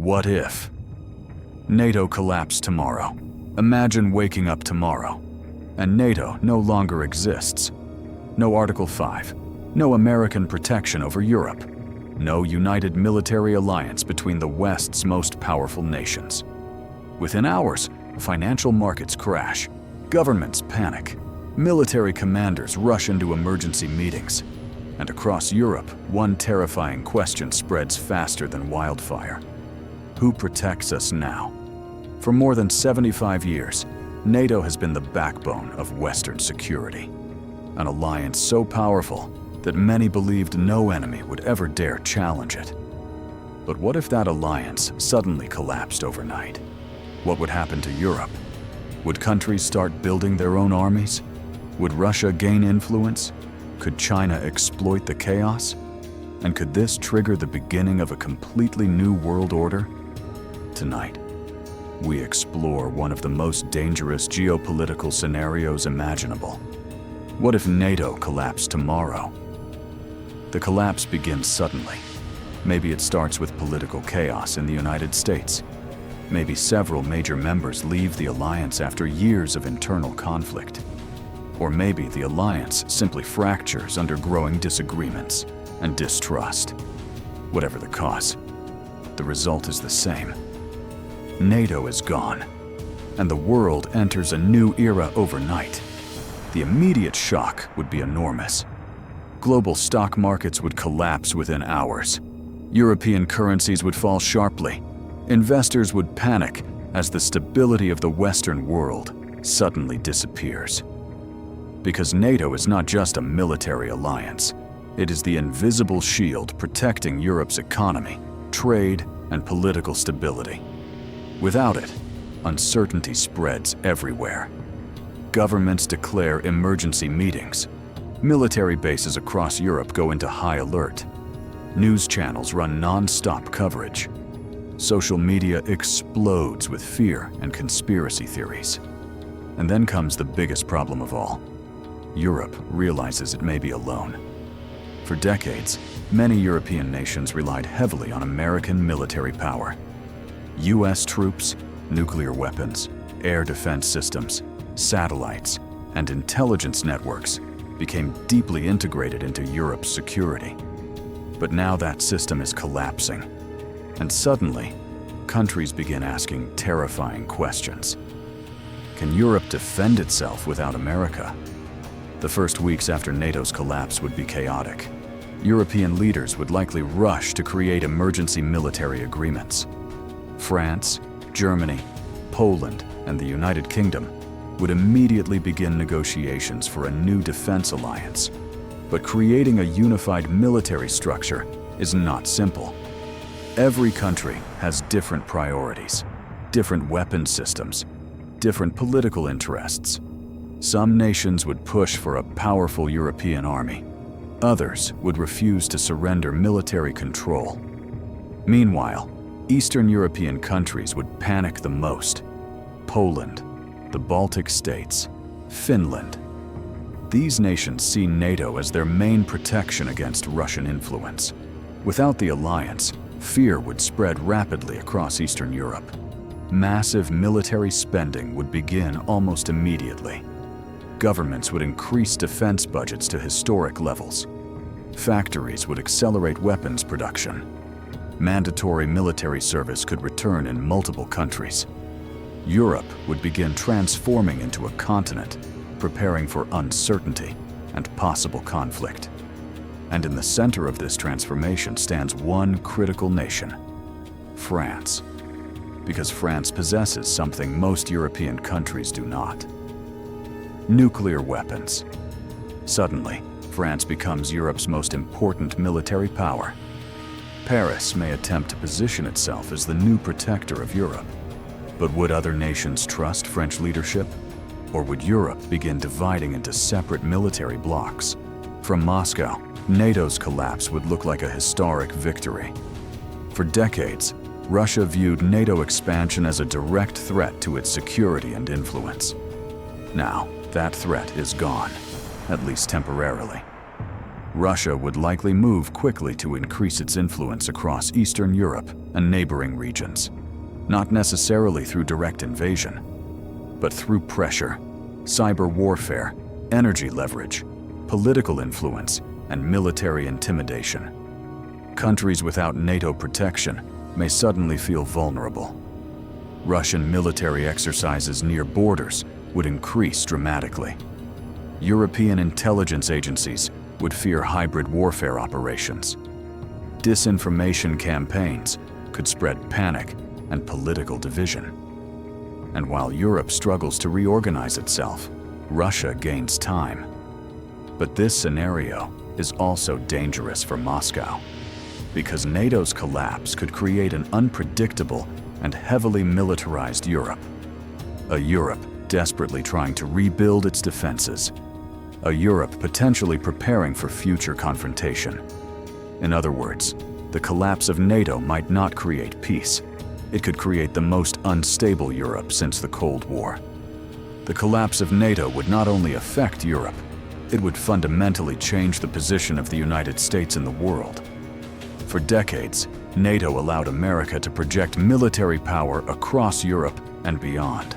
What if NATO collapsed tomorrow? Imagine waking up tomorrow, and NATO no longer exists. No Article 5, no American protection over Europe, no united military alliance between the West's most powerful nations. Within hours, financial markets crash, governments panic, military commanders rush into emergency meetings, and across Europe, one terrifying question spreads faster than wildfire. Who protects us now? For more than 75 years, NATO has been the backbone of Western security, an alliance so powerful that many believed no enemy would ever dare challenge it. But what if that alliance suddenly collapsed overnight? What would happen to Europe? Would countries start building their own armies? Would Russia gain influence? Could China exploit the chaos? And could this trigger the beginning of a completely new world order? Tonight, we explore one of the most dangerous geopolitical scenarios imaginable. What if NATO collapsed tomorrow? The collapse begins suddenly. Maybe it starts with political chaos in the United States. Maybe several major members leave the alliance after years of internal conflict. Or maybe the alliance simply fractures under growing disagreements and distrust. Whatever the cause, the result is the same. NATO is gone, and the world enters a new era overnight. The immediate shock would be enormous. Global stock markets would collapse within hours. European currencies would fall sharply. Investors would panic as the stability of the Western world suddenly disappears. Because NATO is not just a military alliance, it is the invisible shield protecting Europe's economy, trade, and political stability. Without it, uncertainty spreads everywhere. Governments declare emergency meetings. Military bases across Europe go into high alert. News channels run non-stop coverage. Social media explodes with fear and conspiracy theories. And then comes the biggest problem of all. Europe realizes it may be alone. For decades, many European nations relied heavily on American military power. US troops, nuclear weapons, air defense systems, satellites, and intelligence networks became deeply integrated into Europe's security. But now that system is collapsing, and suddenly, countries begin asking terrifying questions. Can Europe defend itself without America? The first weeks after NATO's collapse would be chaotic. European leaders would likely rush to create emergency military agreements. France, Germany, Poland, and the United Kingdom would immediately begin negotiations for a new defense alliance. But creating a unified military structure is not simple. Every country has different priorities, different weapon systems, different political interests. Some nations would push for a powerful European army. Others would refuse to surrender military control. Meanwhile, Eastern European countries would panic the most. Poland, the Baltic states, Finland. These nations see NATO as their main protection against Russian influence. Without the alliance, fear would spread rapidly across Eastern Europe. Massive military spending would begin almost immediately. Governments would increase defense budgets to historic levels. Factories would accelerate weapons production. Mandatory military service could return in multiple countries. Europe would begin transforming into a continent, preparing for uncertainty and possible conflict. And in the center of this transformation stands one critical nation: France. Because France possesses something most European countries do not: nuclear weapons. Suddenly, France becomes Europe's most important military power. Paris may attempt to position itself as the new protector of Europe. But would other nations trust French leadership? Or would Europe begin dividing into separate military blocs? From Moscow, NATO's collapse would look like a historic victory. For decades, Russia viewed NATO expansion as a direct threat to its security and influence. Now, that threat is gone, at least temporarily. Russia would likely move quickly to increase its influence across Eastern Europe and neighboring regions, not necessarily through direct invasion, but through pressure, cyber warfare, energy leverage, political influence, and military intimidation. Countries without NATO protection may suddenly feel vulnerable. Russian military exercises near borders would increase dramatically. European intelligence agencies would fear hybrid warfare operations. Disinformation campaigns could spread panic and political division. And while Europe struggles to reorganize itself, Russia gains time. But this scenario is also dangerous for Moscow, because NATO's collapse could create an unpredictable and heavily militarized Europe. A Europe desperately trying to rebuild its defenses. A Europe potentially preparing for future confrontation. In other words, the collapse of NATO might not create peace. It could create the most unstable Europe since the Cold War. The collapse of NATO would not only affect Europe, it would fundamentally change the position of the United States in the world. For decades, NATO allowed America to project military power across Europe and beyond.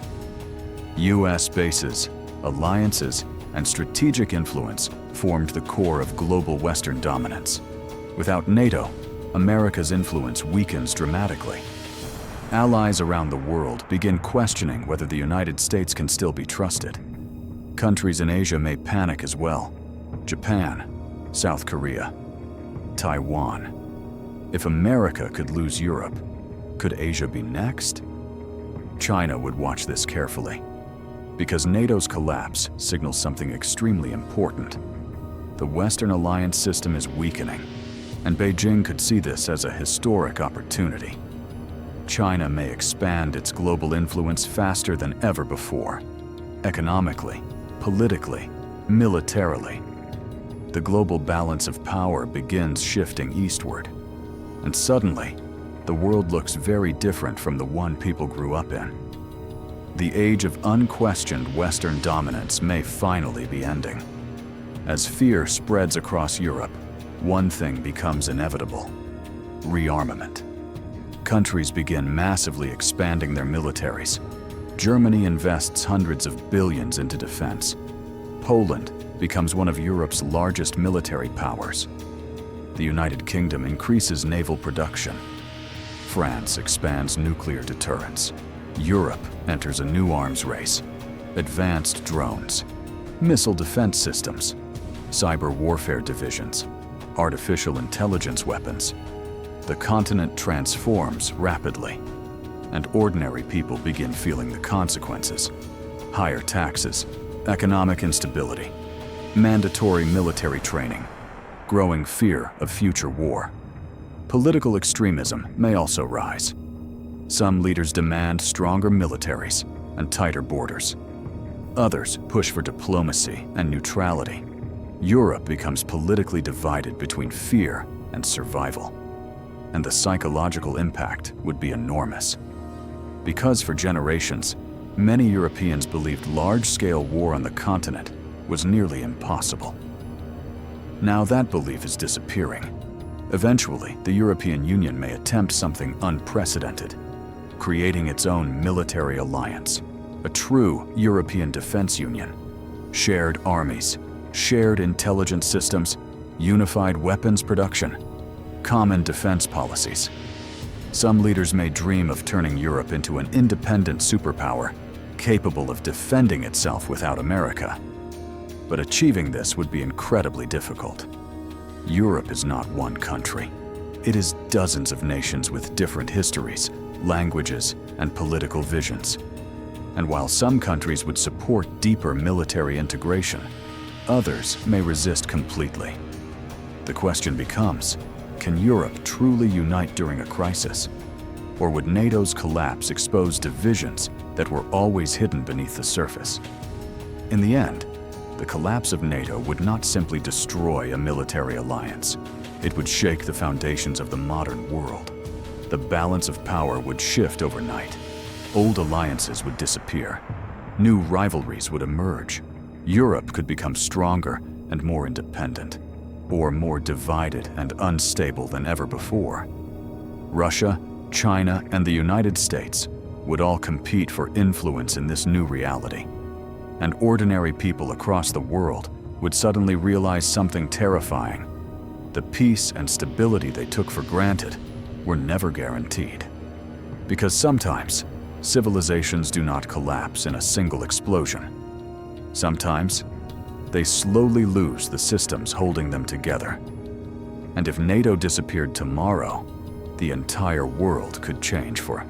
US bases, alliances, and strategic influence formed the core of global Western dominance. Without NATO, America's influence weakens dramatically. Allies around the world begin questioning whether the United States can still be trusted. Countries in Asia may panic as well. Japan, South Korea, Taiwan. If America could lose Europe, could Asia be next? China would watch this carefully, because NATO's collapse signals something extremely important. The Western alliance system is weakening, and Beijing could see this as a historic opportunity. China may expand its global influence faster than ever before, economically, politically, militarily. The global balance of power begins shifting eastward, and suddenly, the world looks very different from the one people grew up in. The age of unquestioned Western dominance may finally be ending. As fear spreads across Europe, one thing becomes inevitable: rearmament. Countries begin massively expanding their militaries. Germany invests hundreds of billions into defense. Poland becomes one of Europe's largest military powers. The United Kingdom increases naval production. France expands nuclear deterrence. Europe enters a new arms race: advanced drones, missile defense systems, cyber warfare divisions, artificial intelligence weapons. The continent transforms rapidly, and ordinary people begin feeling the consequences: higher taxes, economic instability, mandatory military training, growing fear of future war. Political extremism may also rise. Some leaders demand stronger militaries and tighter borders. Others push for diplomacy and neutrality. Europe becomes politically divided between fear and survival, and the psychological impact would be enormous. Because for generations, many Europeans believed large-scale war on the continent was nearly impossible. Now that belief is disappearing. Eventually, the European Union may attempt something unprecedented, creating its own military alliance, a true European defense union. Shared armies, shared intelligence systems, unified weapons production, common defense policies. Some leaders may dream of turning Europe into an independent superpower, capable of defending itself without America. But achieving this would be incredibly difficult. Europe is not one country. It is dozens of nations with different histories, languages, and political visions. And while some countries would support deeper military integration, others may resist completely. The question becomes, can Europe truly unite during a crisis? Or would NATO's collapse expose divisions that were always hidden beneath the surface? In the end, the collapse of NATO would not simply destroy a military alliance. It would shake the foundations of the modern world. The balance of power would shift overnight. Old alliances would disappear. New rivalries would emerge. Europe could become stronger and more independent. or more divided and unstable than ever before. Russia, China, and the United States would all compete for influence in this new reality. And ordinary people across the world would suddenly realize something terrifying. The peace and stability they took for granted were never guaranteed. Because sometimes, civilizations do not collapse in a single explosion. Sometimes, they slowly lose the systems holding them together. And if NATO disappeared tomorrow, the entire world could change for